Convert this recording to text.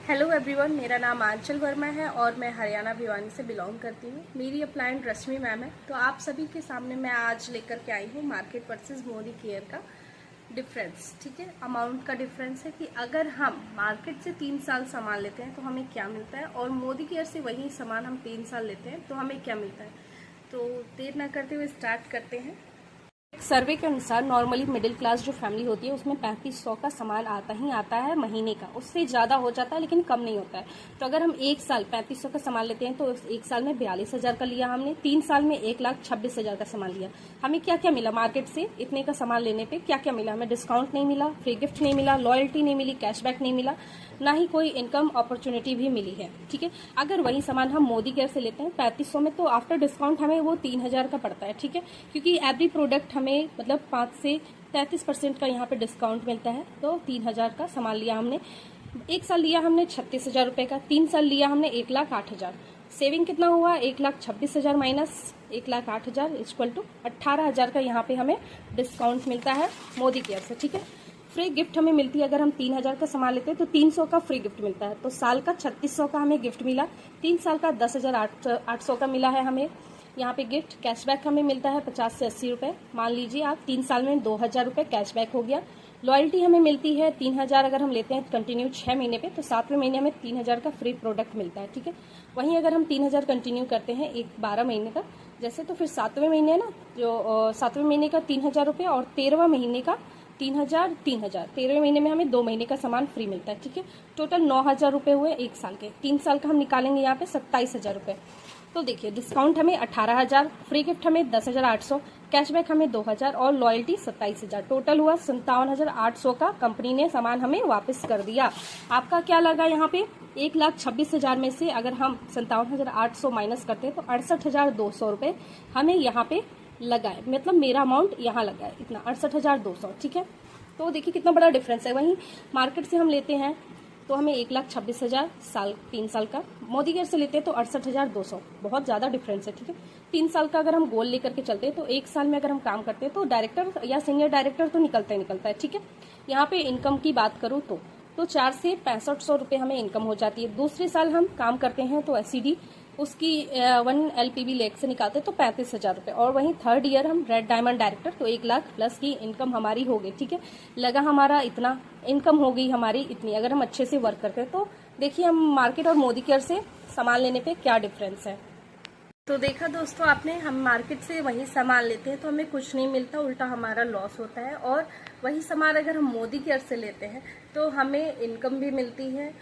Hello everyone, मेरा नाम आंचल वर्मा है और मैं हरियाणा भिवानी से बिलोंग करती हूँ। मेरी अपलाइन रश्मि मैम है। तो आप सभी के सामने मैं आज लेकर के आई हूँ मार्केट वर्सेस मोदी केयर का डिफरेंस। ठीक है, अमाउंट का डिफरेंस है कि अगर हम मार्केट से 3 साल सामान लेते हैं तो हमें क्या मिलता है, और मोदी केयर से वही सामान हम 3 साल लेते हैं तो हमें क्या मिलता है। तो देर ना करते हुए स्टार्ट करते हैं। सर्वे के अनुसार नॉर्मली मिडिल क्लास जो फैमिली होती है उसमें 3500 का सामान आता ही आता है महीने का। उससे ज़्यादा हो जाता है लेकिन कम नहीं होता है। तो अगर हम एक साल 3500 का सामान लेते हैं तो एक साल में 42,000 का लिया हमने, 3 साल में 1,26,000 का सामान लिया। हमें क्या क्या मिला मार्केट से इतने का सामान लेने पे, क्या क्या मिला हमें? डिस्काउंट नहीं मिला, फ्री गिफ्ट नहीं मिला, लॉयल्टी नहीं मिली, कैशबैक नहीं मिला, ना ही कोई इनकम अपॉर्चुनिटी भी मिली है। ठीक है, अगर वही सामान हम मोदी केयर से लेते हैं 3500 में तो आफ्टर डिस्काउंट हमें वो 3,000 का पड़ता है। ठीक है, क्योंकि एवरी प्रोडक्ट हमें मतलब 5 से 33% का यहाँ पे डिस्काउंट मिलता है। तो 3,000 का सामान लिया हमने, एक साल लिया हमने 36,000 रुपए का, 3 साल लिया हमने 1,08,000। सेविंग कितना हुआ? 1,26,000 माइनस 1,08,000 इक्वल टू 18,000 का यहाँ पे हमें डिस्काउंट मिलता है मोदी केयर से। ठीक है, फ्री गिफ्ट हमें मिलती है। अगर हम 3,000 का सामान लेते हैं तो 300 का फ्री गिफ्ट मिलता है। तो साल का 3600 का हमें गिफ्ट मिला, 3 साल का 10,800 का मिला है हमें यहाँ पे गिफ्ट। कैशबैक हमें मिलता है 50 से 80 रुपए। मान लीजिए आप 3 साल में 2,000 रुपए कैशबैक हो गया। लॉयल्टी हमें मिलती है 3,000 अगर हम लेते हैं कंटिन्यू 6 महीने पे तो 7वें महीने हमें 3,000 का फ्री प्रोडक्ट मिलता है। ठीक है, वहीं अगर हम 3,000 कंटिन्यू करते हैं 12 महीने का जैसे, तो फिर 7वें महीने ना जो 7वें महीने का 3,000 रुपये और 13वां महीने का 3,000 3,000, 13वें महीने में हमें 2 महीने का सामान फ्री मिलता है। ठीक है, टोटल 9,000 रुपये हुए एक साल के। 3 साल का हम निकालेंगे यहाँ पे 27,000 रुपये। तो देखिए डिस्काउंट हमें 18,000, फ्री गिफ्ट हमें 10,800, कैशबैक हमें 2,000 और लॉयल्टी 27,000। टोटल हुआ 57,800 का कंपनी ने सामान हमें वापस कर दिया। आपका क्या लगा यहाँ पे? 1,26,000 में से अगर हम 57,800 माइनस करते हैं तो 68,200 रुपये हमें यहाँ पे लगा है। मतलब मेरा अमाउंट यहाँ लगा है इतना 68,200। ठीक है, तो देखिए कितना बड़ा डिफरेंस है। वहीं मार्केट से हम लेते हैं तो हमें 1,26,000 साल 3 साल का, मोदी केयर से लेते हैं तो 68,200। बहुत ज़्यादा डिफरेंस है। ठीक है, 3 साल का अगर हम गोल लेकर के चलते हैं तो एक साल में अगर हम काम करते हैं तो डायरेक्टर या सीनियर डायरेक्टर तो निकलता है। ठीक है, यहाँ पे इनकम की बात करूँ तो 4 से 6500 रुपये हमें इनकम हो जाती है। दूसरे साल हम काम करते हैं तो एससीडी उसकी 1 LPB लेक से निकालते तो 35,000 रुपये, और वहीं थर्ड ईयर हम रेड डायमंड डायरेक्टर तो 1 लाख प्लस की इनकम हमारी हो गई। ठीक है, लगा हमारा इतना इनकम हो गई हमारी इतनी, अगर हम अच्छे से वर्क करते हैं। तो देखिए हम मार्केट और मोदी केयर से सामान लेने पे क्या डिफरेंस है। तो देखा दोस्तों आपने, हम मार्केट से वही सामान लेते हैं तो हमें कुछ नहीं मिलता, उल्टा हमारा लॉस होता है। और वही सामान अगर हम मोदी केयर से लेते हैं तो हमें इनकम भी मिलती है